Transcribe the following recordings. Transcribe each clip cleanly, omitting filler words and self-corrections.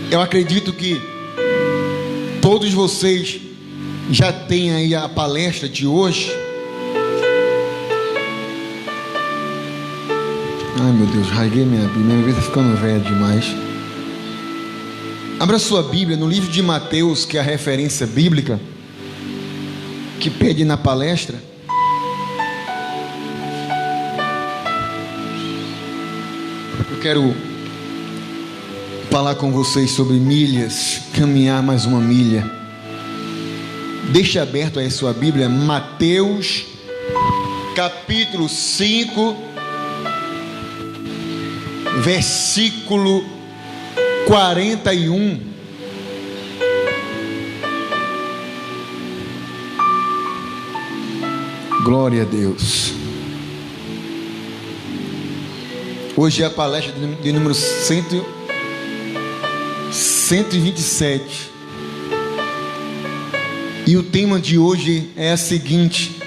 Eu acredito que todos vocês já têm aí a palestra de hoje. Ai meu Deus, rasguei minha Bíblia, minha vida está ficando velha demais. Abra sua Bíblia no livro de Mateus, que é a referência bíblica que pede na palestra. Eu quero falar com vocês sobre milhas, caminhar mais uma milha. Deixe aberto aí sua Bíblia, Mateus capítulo 5, versículo 41. Glória a Deus. Hoje é a palestra de número 127. E o tema de hoje é a seguinte: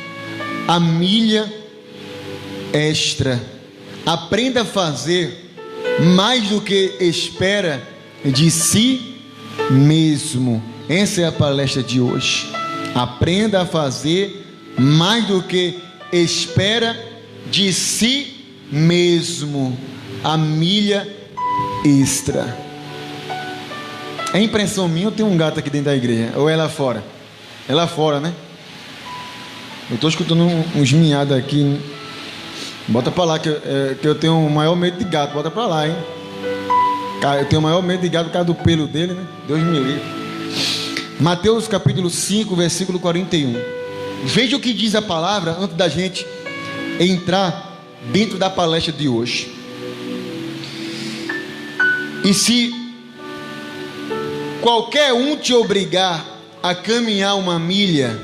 a milha extra. Aprenda a fazer mais do que espera de si mesmo. Essa é a palestra de hoje. Aprenda a fazer mais do que espera de si mesmo. A milha extra. É impressão minha ou tem um gato aqui dentro da igreja? Ou é lá fora? É lá fora, né? Eu estou escutando uns miados aqui. Bota para lá, que eu tenho o maior medo de gato. Bota para lá, hein? Eu tenho o maior medo de gato por causa do pelo dele, né? Deus me livre. Mateus capítulo 5, versículo 41. Veja o que diz a palavra antes da gente entrar dentro da palestra de hoje. E se qualquer um te obrigar a caminhar uma milha,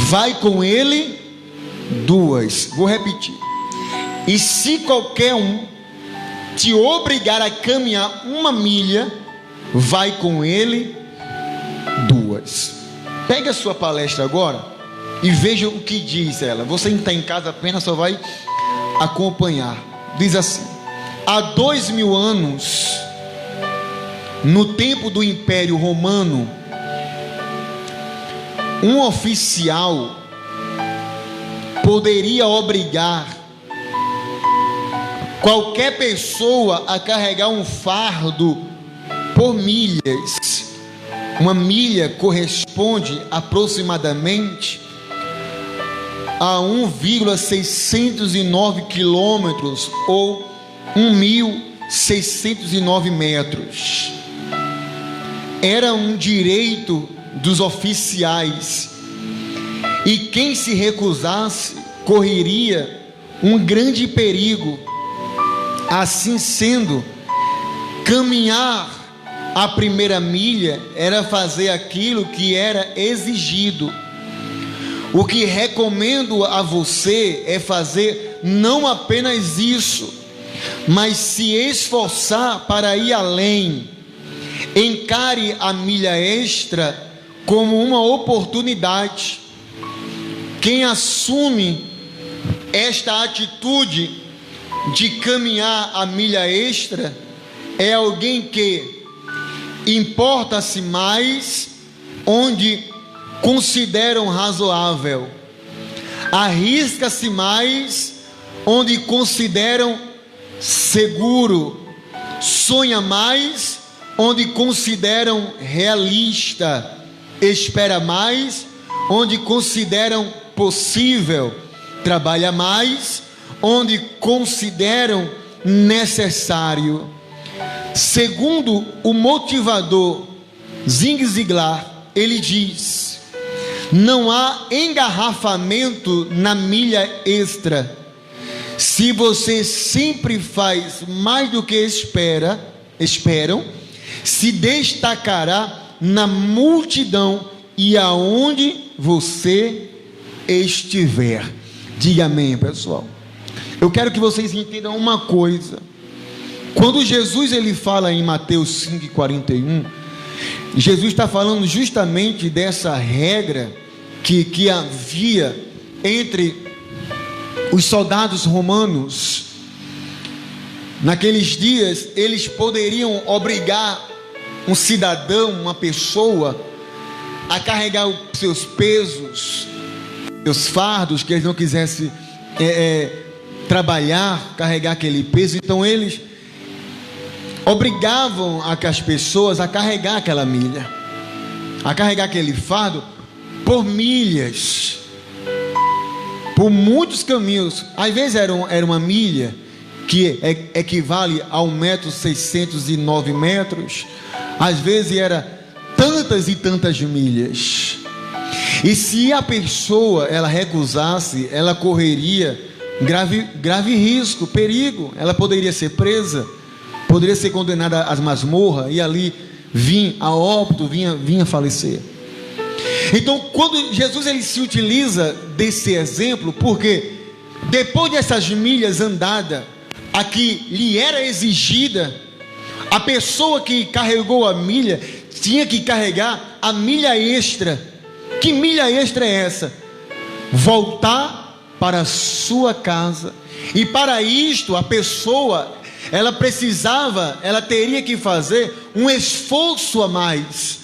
vai com ele 2. Vou repetir. E se qualquer um te obrigar a caminhar uma milha, vai com ele 2. Pegue a sua palestra agora e veja o que diz ela. Você está em casa apenas, só vai acompanhar. Diz assim: há 2000 anos, no tempo do Império Romano, um oficial poderia obrigar qualquer pessoa a carregar um fardo por milhas. Uma milha corresponde aproximadamente a 1,609 quilômetros ou 1.609 metros. Era um direito dos oficiais, e quem se recusasse correria um grande perigo. Assim sendo, caminhar a primeira milha era fazer aquilo que era exigido. O que recomendo a você é fazer não apenas isso, mas se esforçar para ir além. Encare a milha extra como uma oportunidade. Quem assume esta atitude de caminhar a milha extra é alguém que importa-se mais onde consideram razoável, arrisca-se mais onde consideram seguro, sonha mais onde consideram realista, espera mais onde consideram possível, trabalha mais onde consideram necessário. Segundo o motivador Zig Ziglar, ele diz: não há engarrafamento na milha extra. Se você sempre faz mais do que esperam, se destacará na multidão e aonde você estiver. Diga amém, pessoal. Eu quero que vocês entendam uma coisa. Quando Jesus ele fala em Mateus 5,41, Jesus está falando justamente dessa regra que havia entre os soldados romanos. Naqueles dias, eles poderiam obrigar um cidadão, uma pessoa, a carregar os seus pesos, seus fardos, que eles não quisessem trabalhar, carregar aquele peso. Então eles obrigavam as pessoas a carregar aquela milha, a carregar aquele fardo por milhas, por muitos caminhos. Às vezes era uma milha que equivale a 1,609 metros. Às vezes era tantas e tantas milhas. E se a pessoa ela recusasse, ela correria grave risco, perigo. Ela poderia ser presa, poderia ser condenada às masmorras e ali vir a óbito, vinha a falecer. Então, quando Jesus ele se utiliza desse exemplo, porque depois dessas milhas andadas, a que lhe era exigida, a pessoa que carregou a milha tinha que carregar a milha extra. Que milha extra é essa? Voltar para a sua casa. E para isto a pessoa ela teria que fazer um esforço a mais.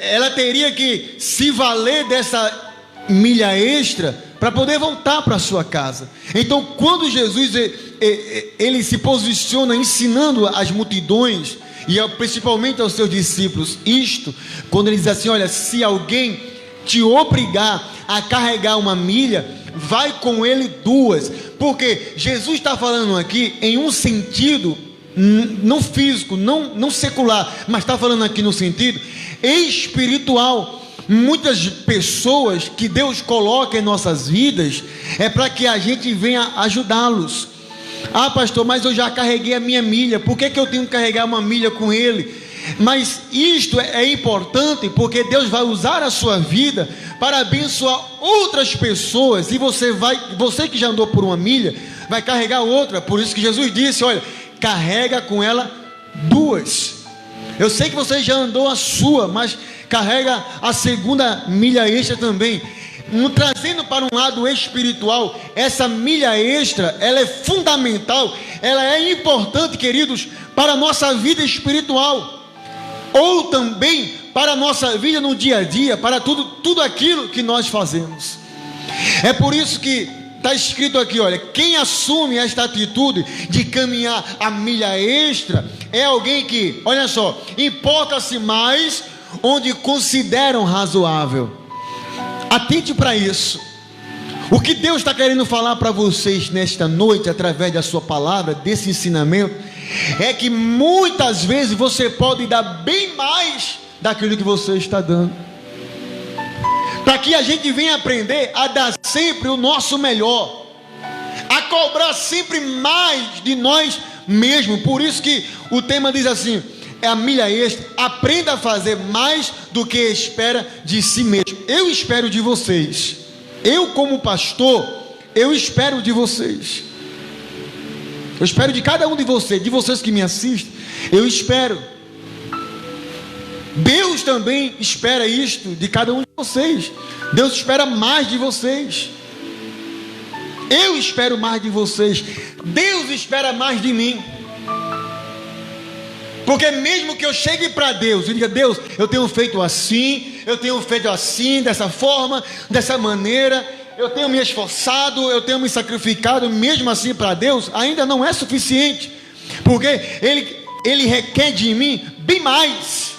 Ela teria que se valer dessa milha extra para poder voltar para a sua casa. Então, quando Jesus ele se posiciona ensinando as multidões, e principalmente aos seus discípulos, quando ele diz assim: olha, se alguém te obrigar a carregar uma milha, vai com ele 2, porque Jesus está falando aqui em um sentido não físico, não secular, mas está falando aqui no sentido espiritual. Muitas pessoas que Deus coloca em nossas vidas é para que a gente venha ajudá-los. Ah, pastor, mas eu já carreguei a minha milha, por que eu tenho que carregar uma milha com ele? Mas isto é importante, porque Deus vai usar a sua vida para abençoar outras pessoas, e você que já andou por uma milha, vai carregar outra. Por isso que Jesus disse: olha, carrega com ela 2. Eu sei que você já andou a sua, mas carrega a segunda milha extra também. Trazendo para um lado espiritual, essa milha extra, ela é fundamental, ela é importante, queridos, para a nossa vida espiritual, ou também para a nossa vida no dia a dia, para tudo aquilo que nós fazemos. É por isso que está escrito aqui, olha, quem assume esta atitude de caminhar a milha extra, é alguém que, olha só, importa-se mais onde consideram razoável. Atente para isso. O que Deus está querendo falar para vocês nesta noite, através da sua palavra, desse ensinamento, é que muitas vezes você pode dar bem mais daquilo que você está dando, para que a gente venha aprender a dar sempre o nosso melhor, a cobrar sempre mais de nós mesmos. Por isso que o tema diz assim: é a milha extra. Aprenda a fazer mais do que espera de si mesmo. Eu espero de vocês, eu como pastor, eu espero de vocês, eu espero de cada um de vocês que me assistem, eu espero. Deus também espera isto de cada um de vocês. Deus espera mais de vocês. Eu espero mais de vocês. Deus espera mais de mim. Porque mesmo que eu chegue para Deus e diga: Deus, eu tenho feito assim, dessa forma, dessa maneira, eu tenho me esforçado, eu tenho me sacrificado, mesmo assim para Deus ainda não é suficiente, porque Ele requer de mim bem mais.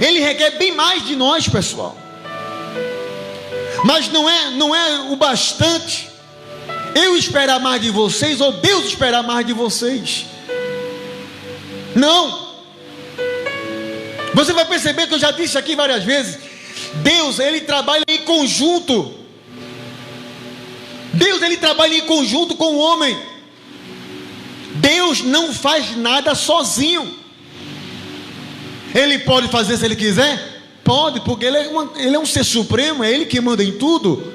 Ele requer bem mais de nós, pessoal. Mas não é o bastante eu esperar mais de vocês, ou Deus esperar mais de vocês. Não. Você vai perceber que eu já disse aqui várias vezes, Deus, Ele trabalha em conjunto. Deus, Ele trabalha em conjunto com o homem. Deus não faz nada sozinho. Ele pode fazer se Ele quiser? Pode, porque Ele é um ser supremo, é Ele que manda em tudo.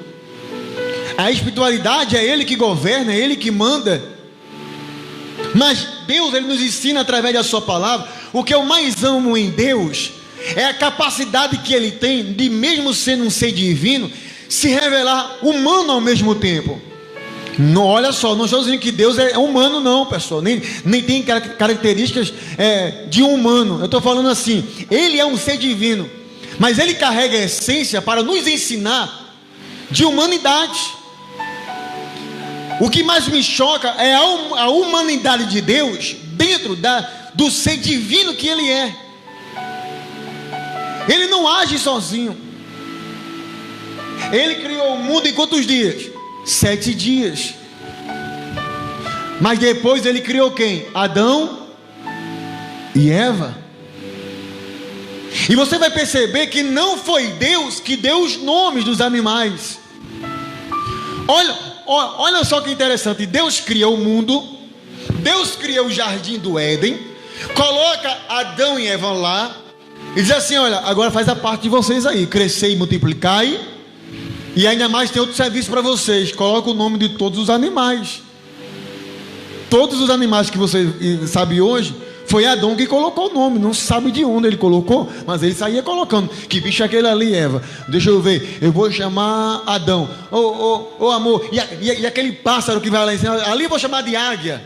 A espiritualidade é Ele que governa, é Ele que manda. Mas Deus, Ele nos ensina através da sua palavra. O que eu mais amo em Deus é a capacidade que Ele tem de, mesmo sendo um ser divino, se revelar humano ao mesmo tempo. Não, olha só, não estou dizendo que Deus é humano, não, pessoal. Nem tem características de um humano. Eu estou falando assim: Ele é um ser divino, mas Ele carrega a essência para nos ensinar de humanidade. O que mais me choca é a humanidade de Deus dentro do ser divino que Ele é. Ele não age sozinho. Ele criou o mundo em quantos dias? 7 dias. Mas depois Ele criou quem? Adão e Eva. E você vai perceber que não foi Deus que deu os nomes dos animais. Olha só que interessante. Deus criou o mundo, Deus criou o jardim do Éden, coloca Adão e Eva lá e diz assim: olha, agora faz a parte de vocês aí, crescer e multiplicar, e ainda mais tem outro serviço para vocês. Coloca o nome de todos os animais. Todos os animais que você sabe hoje, foi Adão que colocou o nome. Não se sabe de onde ele colocou, mas ele saía colocando. Que bicho é aquele ali, Eva? Deixa eu ver, eu vou chamar Adão. Amor, e aquele pássaro que vai lá em cima? Ali eu vou chamar de águia.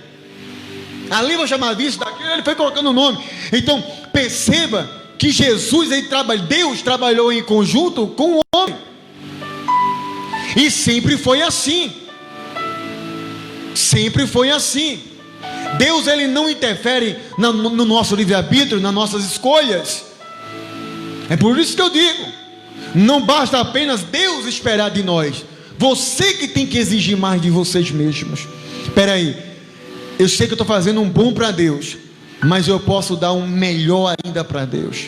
Ali eu vou chamar disso, daquilo. Ele foi colocando o nome. Então perceba que Deus trabalhou em conjunto com o homem. E sempre foi assim. Sempre foi assim. Deus, Ele não interfere no nosso livre-arbítrio, nas nossas escolhas. É por isso que eu digo: não basta apenas Deus esperar de nós. Você que tem que exigir mais de vocês mesmos. Espera aí, eu sei que eu estou fazendo um bom para Deus, mas eu posso dar um melhor ainda para Deus.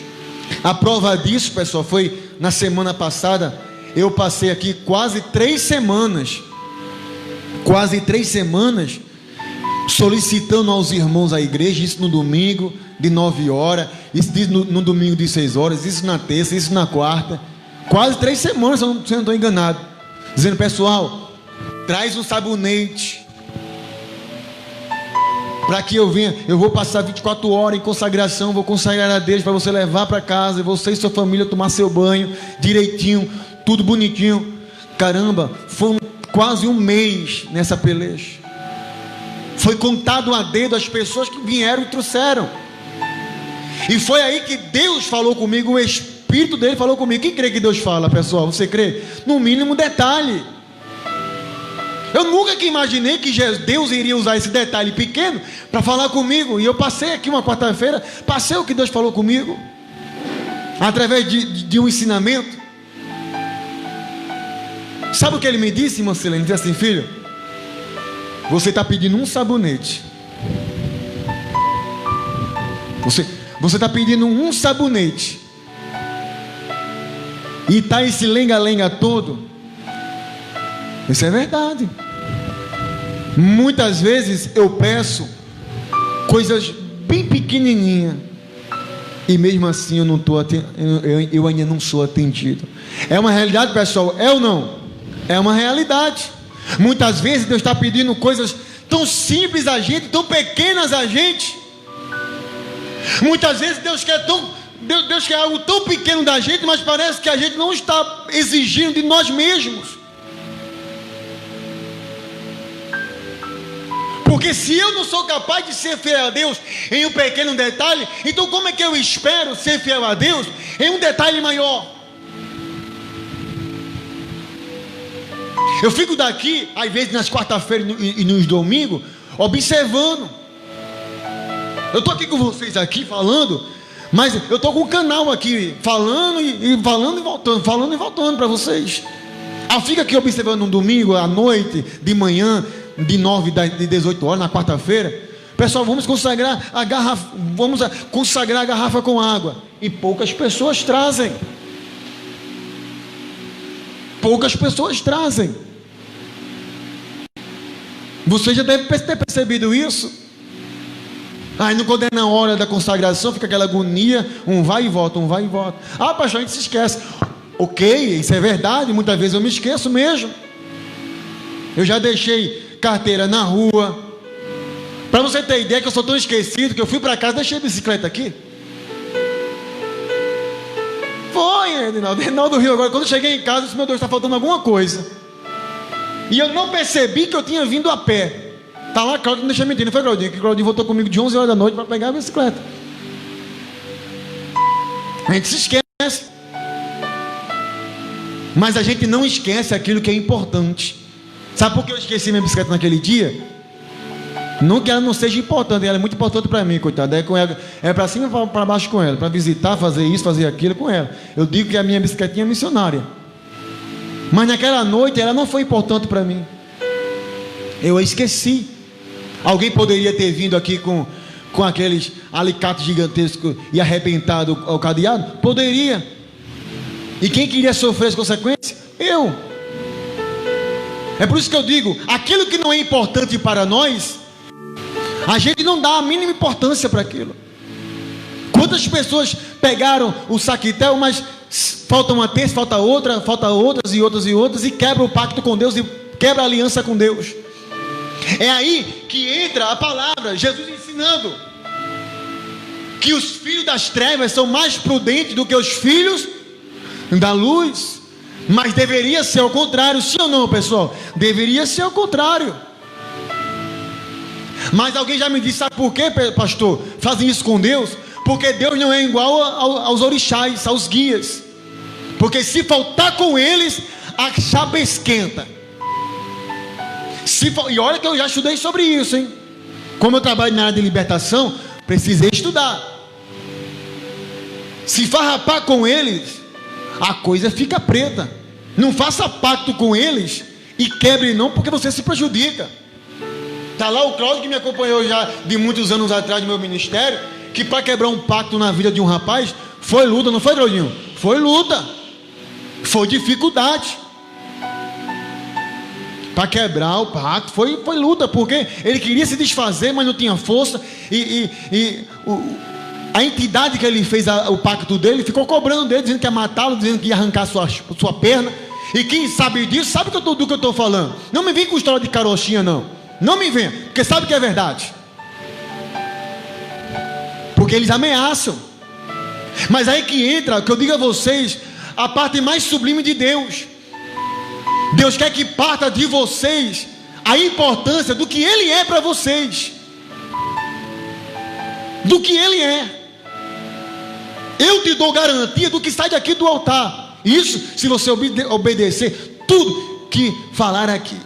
A prova disso, pessoal, foi na semana passada. Eu passei aqui quase 3 semanas solicitando aos irmãos da igreja, isso no domingo de 9 horas, isso no domingo de 6 horas, isso na terça, isso na quarta, quase 3 semanas, se eu não estou enganado, dizendo: pessoal, traz um sabonete para que eu venha. Eu vou passar 24 horas em consagração, vou consagrar a Deus para você levar para casa, você e sua família tomar seu banho direitinho, tudo bonitinho. Caramba, foi quase um mês nessa peleja. Foi contado a dedo as pessoas que vieram e trouxeram. E foi aí que Deus falou comigo, o Espírito dele falou comigo. Quem crê que Deus fala, pessoal? Você crê? No mínimo detalhe. Eu nunca que imaginei que Deus iria usar esse detalhe pequeno para falar comigo. E eu passei aqui uma quarta-feira, passei o que Deus falou comigo, através de um ensinamento. Sabe o que ele me disse, irmã Silene? Ele disse assim: filho, você está pedindo um sabonete. Você está pedindo um sabonete. E está esse lenga-lenga todo. Isso é verdade. Muitas vezes eu peço coisas bem pequenininhas, e mesmo assim eu ainda não sou atendido. É uma realidade, pessoal? É ou não? É uma realidade. Muitas vezes Deus está pedindo coisas tão simples a gente, tão pequenas a gente. Muitas vezes Deus quer algo tão pequeno da gente, mas parece que a gente não está exigindo de nós mesmos. Porque se eu não sou capaz de ser fiel a Deus em um pequeno detalhe, então como é que eu espero ser fiel a Deus em um detalhe maior? Eu fico daqui, às vezes nas quarta-feiras e nos domingos, observando. Eu estou aqui com vocês aqui falando, mas eu estou com o canal aqui falando e voltando para vocês. Eu fico aqui observando um domingo, à noite, de manhã, de 9 de 18 horas, na quarta-feira. Pessoal, vamos consagrar a garrafa com água. E poucas pessoas trazem. Poucas pessoas trazem. Você já deve ter percebido isso. Aí quando é na hora da consagração, fica aquela agonia, um vai e volta. Ah, pastor, a gente se esquece. Ok, isso é verdade, muitas vezes eu me esqueço mesmo. Eu já deixei carteira na rua. Para você ter ideia que eu sou tão esquecido que eu fui para casa e deixei a bicicleta aqui. Foi, Reinaldo Rio. Agora, quando eu cheguei em casa, eu disse: meu Deus, está faltando alguma coisa. E eu não percebi que eu tinha vindo a pé. Tá lá, Claudinho, não deixa mentir, não foi, Claudinho? Que Claudinho voltou comigo de 11 horas da noite para pegar a bicicleta. A gente se esquece. Mas a gente não esquece aquilo que é importante. Sabe por que eu esqueci minha bicicleta naquele dia? Não que ela não seja importante, ela é muito importante para mim, coitada. É para cima e para baixo com ela, para visitar, fazer isso, fazer aquilo com ela. Eu digo que a minha bicicletinha é missionária. Mas naquela noite ela não foi importante para mim. Eu a esqueci. Alguém poderia ter vindo aqui com aqueles alicates gigantescos e arrebentado o cadeado? Poderia. E quem queria sofrer as consequências? Eu. É por isso que eu digo, aquilo que não é importante para nós, a gente não dá a mínima importância para aquilo. Quantas pessoas pegaram o saquitel, mas falta uma terça, falta outras e outras e outras, e quebra o pacto com Deus, e quebra a aliança com Deus. É aí que entra a palavra, Jesus ensinando que os filhos das trevas são mais prudentes do que os filhos da luz. Mas deveria ser ao contrário, sim ou não, pessoal? Deveria ser ao contrário. Mas alguém já me disse, sabe por quê, pastor? Fazem isso com Deus? Porque Deus não é igual aos orixás, aos guias. Porque se faltar com eles, a chapa esquenta. E olha que eu já estudei sobre isso, hein? Como eu trabalho na área de libertação, precisei estudar. Se farrapar com eles, a coisa fica preta. Não faça pacto com eles e quebre não, porque você se prejudica. Está lá o Cláudio, que me acompanhou já de muitos anos atrás no meu ministério, que para quebrar um pacto na vida de um rapaz, foi luta, não foi, Claudinho? Foi luta, foi dificuldade. Para quebrar o pacto, foi luta, porque ele queria se desfazer, mas não tinha força, a entidade que ele fez o pacto dele, ficou cobrando dele, dizendo que ia matá-lo, dizendo que ia arrancar sua perna. E quem sabe disso, sabe do que eu estou falando. Não me vem com história de carochinha, não. Não me venha, porque sabe que é verdade. Porque eles ameaçam. Mas aí que entra, que eu digo a vocês, a parte mais sublime de Deus. Deus quer que parta de vocês a importância do que Ele é para vocês. Do que Ele é. Eu te dou garantia do que sai daqui do altar. Isso se você obedecer tudo que falar aqui.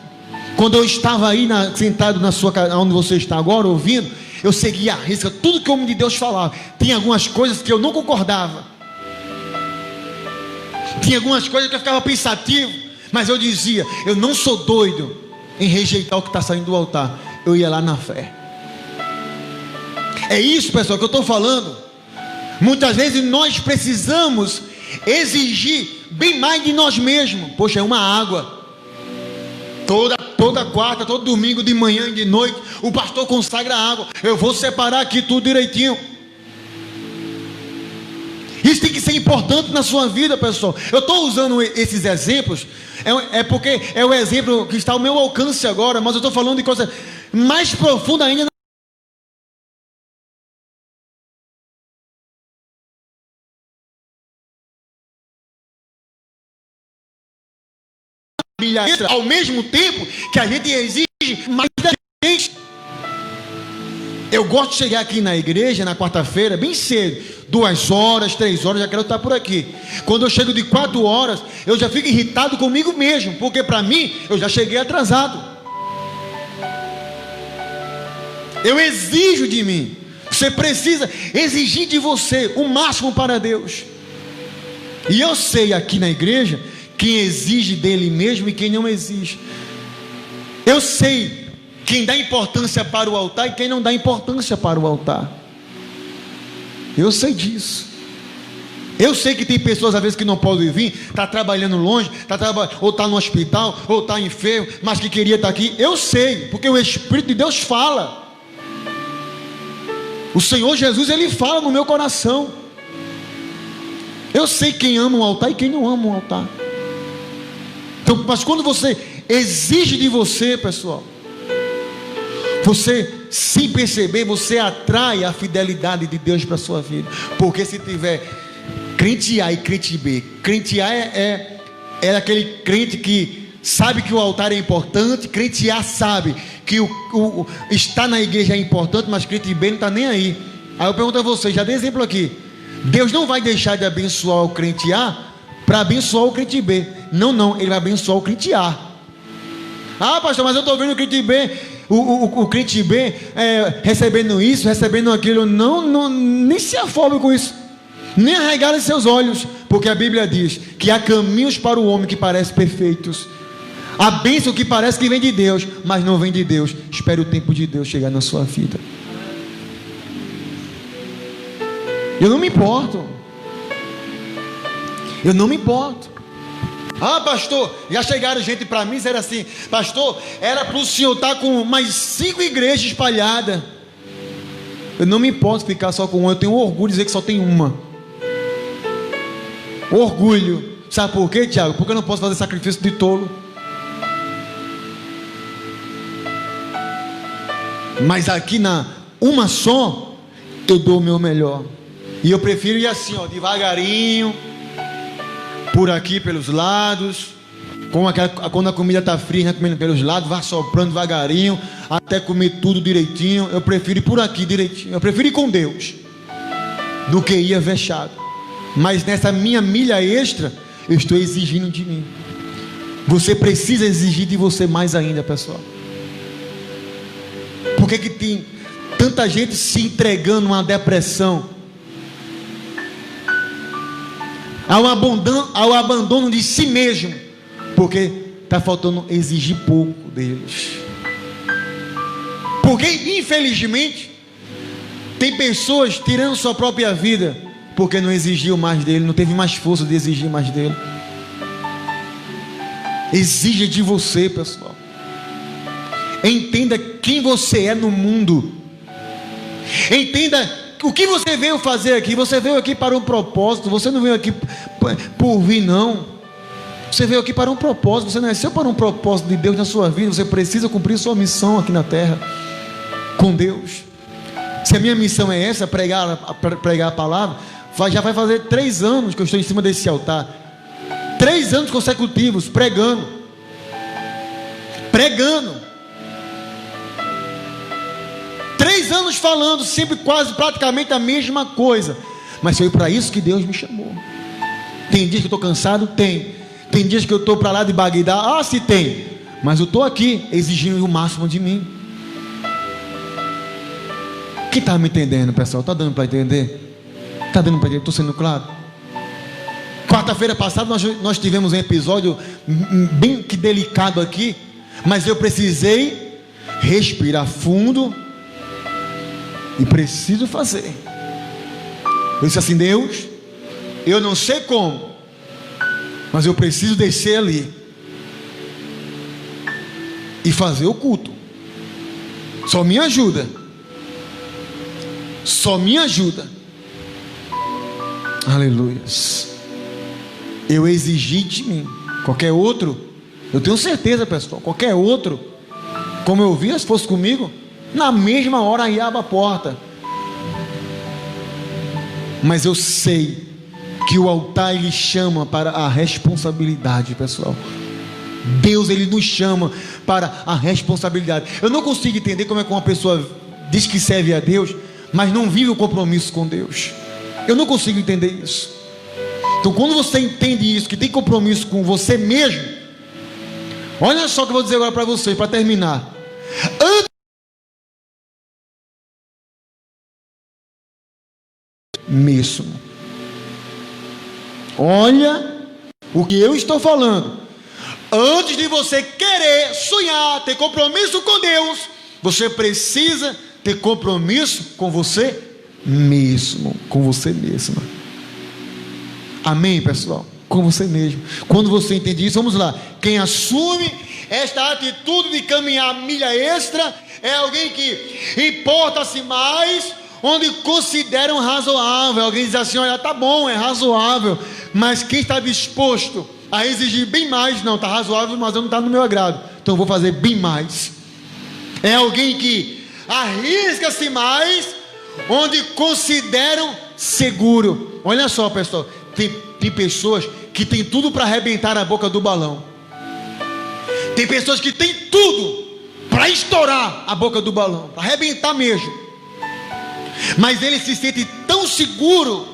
Quando eu estava aí sentado na sua casa, onde você está agora ouvindo, eu seguia a risca tudo que o homem de Deus falava. Tinha algumas coisas que eu não concordava. Tinha algumas coisas que eu ficava pensativo. Mas eu dizia, eu não sou doido em rejeitar o que está saindo do altar. Eu ia lá na fé. É isso, pessoal, que eu estou falando. Muitas vezes nós precisamos exigir bem mais de nós mesmos. Poxa, é uma água. Toda quarta, todo domingo, de manhã e de noite, o pastor consagra a água. Eu vou separar aqui tudo direitinho. Isso tem que ser importante na sua vida, pessoal. Eu estou usando esses exemplos, porque é o exemplo que está ao meu alcance agora, mas eu estou falando de coisa mais profunda ainda. Ao mesmo tempo que a gente exige mais da gente. Eu gosto de chegar aqui na igreja na quarta-feira bem cedo, 2 horas, 3 horas, já quero estar por aqui. Quando eu chego de 4 horas, eu já fico irritado comigo mesmo, porque para mim eu já cheguei atrasado. Eu exijo de mim. Você precisa exigir de você o máximo para Deus. E eu sei aqui na igreja quem exige dele mesmo e quem não exige. Eu sei quem dá importância para o altar e quem não dá importância para o altar. Eu sei disso. Eu sei que tem pessoas às vezes que não podem vir, está trabalhando longe, ou está no hospital, ou está enfermo, mas que queria estar aqui. Eu sei, porque o Espírito de Deus fala. O Senhor Jesus, Ele fala no meu coração. Eu sei quem ama o altar e quem não ama o altar. Então, mas quando você exige de você, pessoal, você, sem perceber, você atrai a fidelidade de Deus para a sua vida. Porque se tiver crente A e crente B, crente A é aquele crente que sabe que o altar é importante, crente A sabe que estar na igreja é importante, mas crente B não está nem aí. Aí eu pergunto a vocês, já dei exemplo aqui, Deus não vai deixar de abençoar o crente A para abençoar o crente B. Não, Ele vai abençoar o crente A. Ah, pastor, mas eu estou vendo o crente B, o crente B recebendo isso, recebendo aquilo. Não, nem se afobe com isso, nem arregale seus olhos, porque a Bíblia diz que há caminhos para o homem que parecem perfeitos. A bênção que parece que vem de Deus, mas não vem de Deus. Espere o tempo de Deus chegar na sua vida. Eu não me importo. Ah, pastor, já chegaram gente para mim e disseram assim: pastor, era para o senhor estar com mais 5 igrejas espalhadas. Eu não me importo ficar só com uma. Eu tenho orgulho de dizer que só tem uma. Orgulho. Sabe por quê, Tiago? Porque eu não posso fazer sacrifício de tolo. Mas aqui na uma só, eu dou o meu melhor. E eu prefiro ir assim, devagarinho, por aqui pelos lados, quando a comida está fria, né, comendo pelos lados, vai soprando devagarinho, até comer tudo direitinho. Eu prefiro ir por aqui direitinho. Eu prefiro ir com Deus do que ir avexado. Mas nessa minha milha extra, eu estou exigindo de mim. Você precisa exigir de você mais ainda, pessoal. Por que tem tanta gente se entregando a uma depressão, ao abandono de si mesmo? Porque está faltando exigir pouco deles. Porque infelizmente tem pessoas tirando sua própria vida porque não exigiu mais dele, não teve mais força de exigir mais dele. Exija de você, pessoal. Entenda quem você é no mundo. Entenda o que você veio fazer aqui. Você veio aqui para um propósito. Você não veio aqui por vir, não. Você veio aqui para um propósito. Você nasceu para um propósito de Deus na sua vida. Você precisa cumprir sua missão aqui na terra com Deus. Se a minha missão é essa, pregar a palavra, já vai fazer 3 anos que eu estou em cima desse altar. 3 anos consecutivos pregando. 3 anos falando sempre quase praticamente a mesma coisa. Mas foi para isso que Deus me chamou. Tem dias que eu estou cansado? Tem dias que eu estou para lá de Bagdá? Se tem. Mas eu estou aqui exigindo o máximo de mim. Quem está me entendendo, pessoal? Está dando para entender? Está dando para entender? Estou sendo claro? Quarta-feira passada nós tivemos um episódio bem que delicado aqui, mas eu precisei respirar fundo e preciso fazer. Eu disse assim: Deus, eu não sei como, mas eu preciso descer ali e fazer o culto. Só me ajuda. Aleluias. Eu exigi de mim. Qualquer outro, eu tenho certeza, pessoal, qualquer outro, como eu vi, se fosse comigo, na mesma hora ia abrir a porta. Mas eu sei que o altar ele chama para a responsabilidade, pessoal. Deus ele nos chama para a responsabilidade. Eu não consigo entender como é que uma pessoa diz que serve a Deus, mas não vive o compromisso com Deus. Eu não consigo entender isso. Então quando você entende isso, que tem compromisso com você mesmo, olha só o que eu vou dizer agora para você, para terminar. Mesmo. Olha o que eu estou falando. Antes de você querer sonhar, ter compromisso com Deus, você precisa ter compromisso com você mesmo, com você mesma. Amém, pessoal? Com você mesmo. Quando você entende isso, vamos lá. Quem assume esta atitude de caminhar a milha extra é alguém que importa-se mais onde consideram razoável. Alguém diz assim: olha, tá bom, é razoável, mas quem está disposto a exigir bem mais? Não, está razoável, mas não está no meu agrado, então eu vou fazer bem mais. É alguém que arrisca-se mais onde consideram seguro. Olha só, pessoal, tem pessoas que tem tudo para arrebentar a boca do balão. Tem pessoas que têm tudo para estourar a boca do balão, para arrebentar mesmo, mas ele se sente tão seguro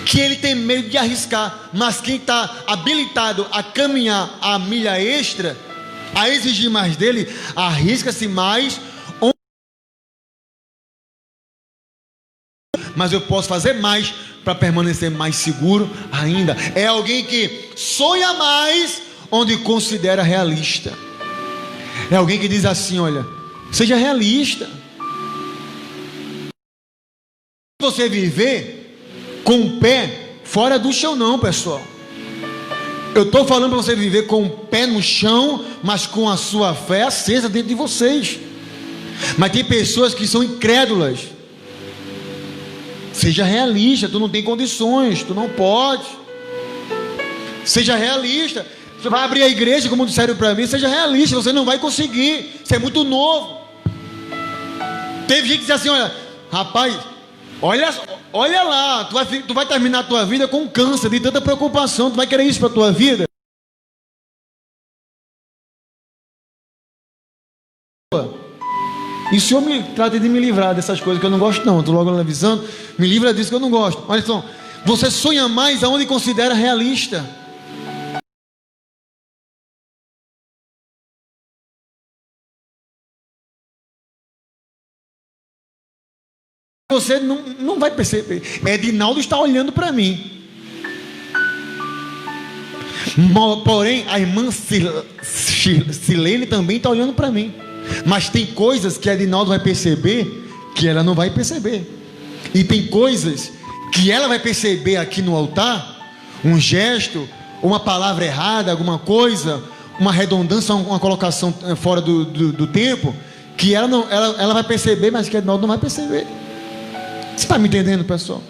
que ele tem medo de arriscar. Mas quem está habilitado a caminhar a milha extra, a exigir mais dele, arrisca-se mais. Mas eu posso fazer mais para permanecer mais seguro ainda. É alguém que sonha mais onde considera realista. É alguém que diz assim: olha, seja realista. Você viver com o pé fora do chão, não, pessoal. Eu estou falando para você viver com o pé no chão, mas com a sua fé acesa dentro de vocês. Mas tem pessoas que são incrédulas. Seja realista, tu não tem condições, tu não pode. Seja realista. Você vai abrir a igreja, como disseram para mim, seja realista, você não vai conseguir, você é muito novo. Teve gente que disse assim: olha, rapaz, olha lá, tu vai terminar a tua vida com câncer, de tanta preocupação, tu vai querer isso para a tua vida? E o Senhor me trata de me livrar dessas coisas que eu não gosto, não. Estou logo avisando, me livra disso que eu não gosto. Olha só, você sonha mais aonde considera realista. Você não vai perceber. Edinaldo está olhando para mim. Porém, a irmã Silene também está olhando para mim. Mas tem coisas que a Edinaldo vai perceber que ela não vai perceber. E tem coisas que ela vai perceber aqui no altar, um gesto, uma palavra errada, alguma coisa, uma redundância, uma colocação fora do tempo, que ela vai perceber, mas que a Edinaldo não vai perceber. Você está me entendendo, pessoal?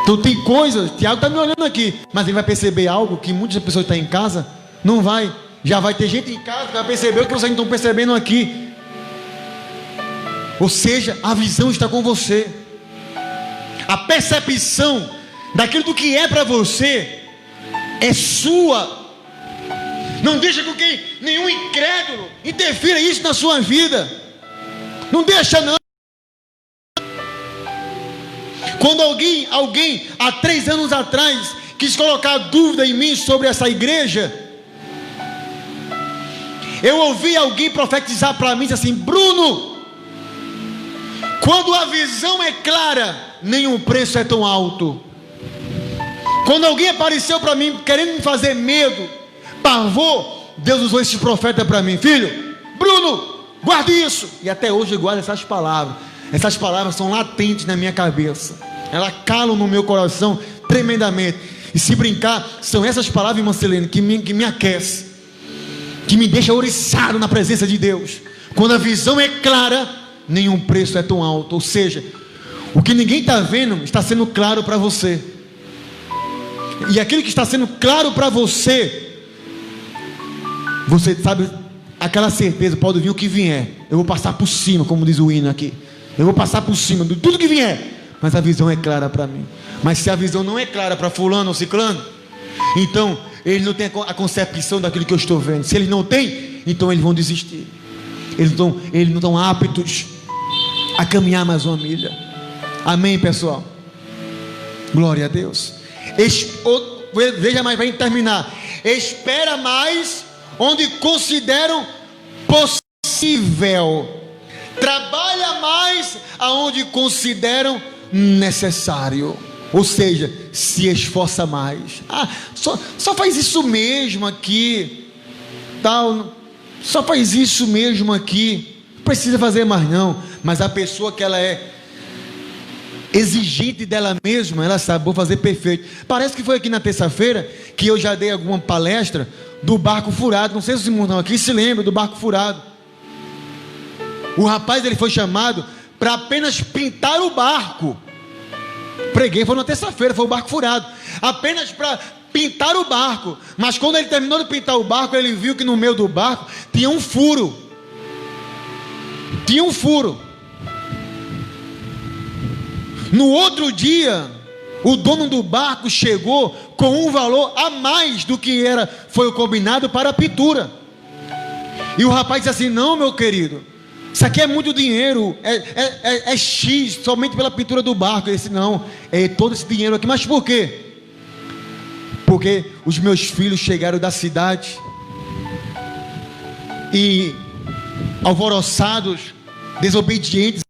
Então tem coisas, Tiago está me olhando aqui, mas ele vai perceber algo que muitas pessoas estão em casa, não vai. Já vai ter gente em casa que vai perceber o que vocês não estão percebendo aqui. Ou seja, a visão está com você. A percepção daquilo do que é para você é sua. Não deixa com que nenhum incrédulo interfira isso na sua vida. Não deixa, não. Quando alguém há 3 anos atrás quis colocar dúvida em mim sobre essa igreja, eu ouvi alguém profetizar para mim assim: Bruno, quando a visão é clara, nenhum preço é tão alto. Quando alguém apareceu para mim querendo me fazer medo, pavor, Deus usou esse profeta para mim: filho, Bruno, guarde isso. E até hoje eu guardo essas palavras. Essas palavras são latentes na minha cabeça, elas calam no meu coração tremendamente. E se brincar, são essas palavras, irmã Selene, que me aquecem, que me deixa ouriçado na presença de Deus. Quando a visão é clara, nenhum preço é tão alto. Ou seja, o que ninguém está vendo está sendo claro para você. E aquilo que está sendo claro para você, você sabe, aquela certeza: pode vir o que vier, eu vou passar por cima, como diz o hino aqui. Eu vou passar por cima de tudo que vier, mas a visão é clara para mim. Mas se a visão não é clara para fulano ou ciclano, então eles não têm a concepção daquilo que eu estou vendo. Se eles não têm, então eles vão desistir. Eles não estão aptos a caminhar mais uma milha. Amém, pessoal? Glória a Deus. Veja mais, para terminar: espera mais onde consideram possível. Trabalha mais aonde consideram necessário. Ou seja, se esforça mais. Só faz isso mesmo aqui, tal. Só faz isso mesmo aqui. Não precisa fazer mais não. Mas a pessoa que ela é exigente dela mesma, ela sabe: vou fazer perfeito. Parece que foi aqui na terça-feira que eu já dei alguma palestra do barco furado. Não sei se os irmãos aqui se lembram do barco furado. O rapaz, ele foi chamado para apenas pintar o barco. Preguei, foi na terça-feira, foi o barco furado. Apenas para pintar o barco. Mas quando ele terminou de pintar o barco, ele viu que no meio do barco tinha um furo. Tinha um furo. No outro dia, o dono do barco chegou com um valor a mais do que foi o combinado para a pintura. E o rapaz disse assim: não, meu querido, isso aqui é muito dinheiro, é X, somente pela pintura do barco. Ele disse: não, é todo esse dinheiro aqui. Mas por quê? Porque os meus filhos chegaram da cidade e alvoroçados, desobedientes,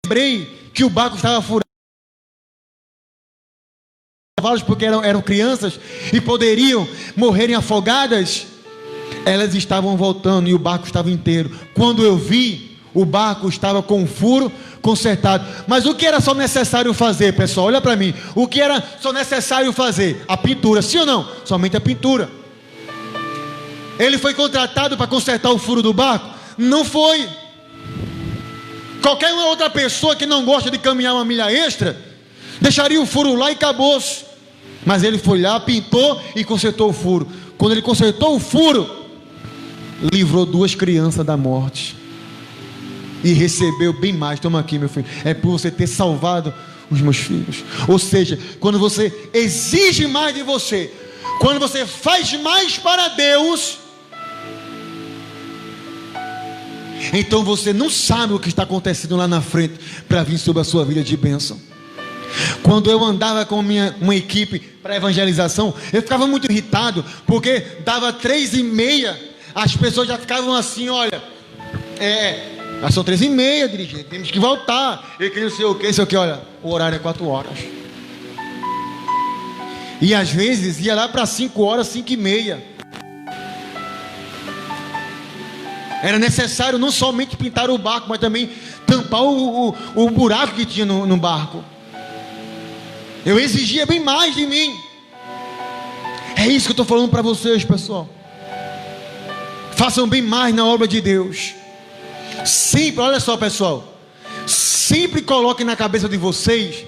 lembrei que o barco estava furado, porque eram crianças e poderiam morrerem afogadas. Elas estavam voltando e o barco estava inteiro. Quando eu vi, o barco estava com um furo consertado. Mas o que era só necessário fazer, pessoal? Olha para mim. O que era só necessário fazer? A pintura, sim ou não? Somente a pintura. Ele foi contratado para consertar o furo do barco? Não foi. Qualquer outra pessoa que não gosta de caminhar uma milha extra deixaria o furo lá e acabou-se. Mas ele foi lá, pintou e consertou o furo. Quando ele consertou o furo, livrou 2 crianças da morte e recebeu bem mais. Toma aqui, meu filho, é por você ter salvado os meus filhos. Ou seja, quando você exige mais de você, quando você faz mais para Deus, então você não sabe o que está acontecendo lá na frente para vir sobre a sua vida de bênção. Quando eu andava com uma equipe para evangelização, eu ficava muito irritado, porque dava 3h30, as pessoas já ficavam assim: olha, são 3h30, dirigente, temos que voltar, e que não sei o que, olha, o horário é 4 horas. E às vezes ia lá para 5 horas, 5h30. Era necessário não somente pintar o barco, mas também tampar o buraco que tinha no barco. Eu exigia bem mais de mim. É isso que eu estou falando para vocês, pessoal. Façam bem mais na obra de Deus. Sempre, olha só, pessoal, sempre coloquem na cabeça de vocês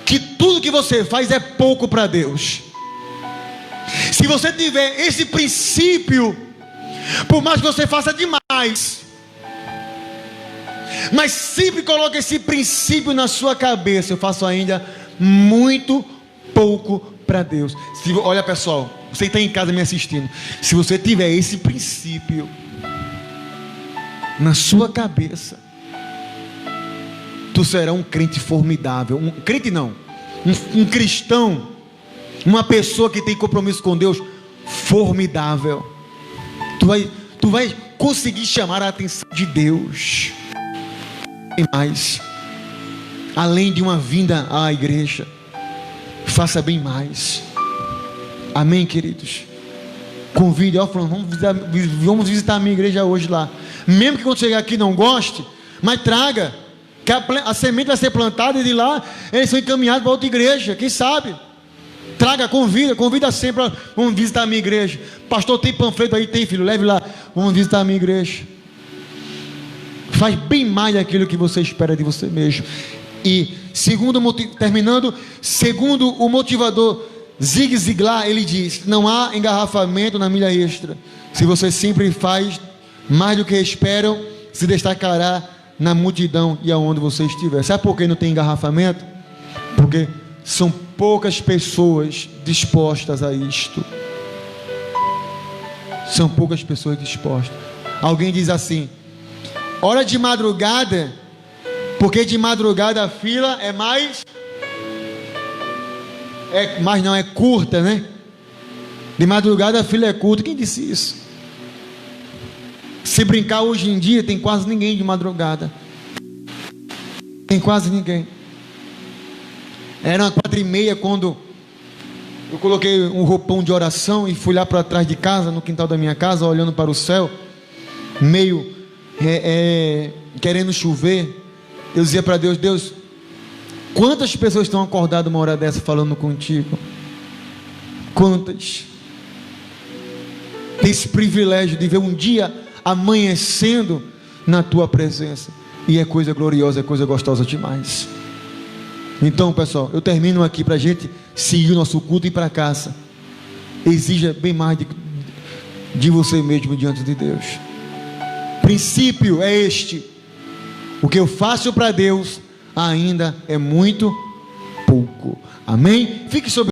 que tudo que você faz é pouco para Deus. Se você tiver esse princípio, por mais que você faça demais, mas sempre coloque esse princípio na sua cabeça: eu faço ainda muito pouco para Deus. Olha, pessoal, você está em casa me assistindo, se você tiver esse princípio na sua cabeça, tu será um crente formidável. Um crente não, um cristão, uma pessoa que tem compromisso com Deus formidável. Tu vai conseguir chamar a atenção de Deus. E mais, além de uma vinda à igreja, faça bem mais. Amém, queridos? Convide, vamos visitar a minha igreja hoje lá. Mesmo que quando chegar aqui não goste, mas traga, que a semente vai ser plantada e de lá eles são encaminhados para outra igreja. Quem sabe? Traga, convida sempre. Vamos visitar a minha igreja. Pastor, tem panfleto aí? Tem, filho, leve lá. Vamos visitar a minha igreja. Faz bem mais daquilo que você espera de você mesmo. E segundo o motivador Zig Ziglar, ele diz: não há engarrafamento na milha extra. Se você sempre faz mais do que esperam, se destacará na multidão e aonde você estiver. Sabe por que não tem engarrafamento? Porque são poucas pessoas dispostas a isto. São poucas pessoas dispostas. Alguém diz assim: hora de madrugada, porque de madrugada a fila é não é curta, né? De madrugada a fila é curta. Quem disse isso? Se brincar hoje em dia, tem quase ninguém de madrugada. Tem quase ninguém. Era 4h30 quando eu coloquei um roupão de oração e fui lá para trás de casa, no quintal da minha casa, olhando para o céu, meio querendo chover. Eu dizia para Deus: Deus, quantas pessoas estão acordadas uma hora dessa falando contigo? Quantas? Tem esse privilégio de ver um dia amanhecendo na tua presença, e é coisa gloriosa, é coisa gostosa demais. Então, pessoal, eu termino aqui para a gente seguir o nosso culto e ir para casa. Exija bem mais de você mesmo diante de Deus. Princípio é este: o que eu faço para Deus ainda é muito pouco. pouco. Amém? Fique sobre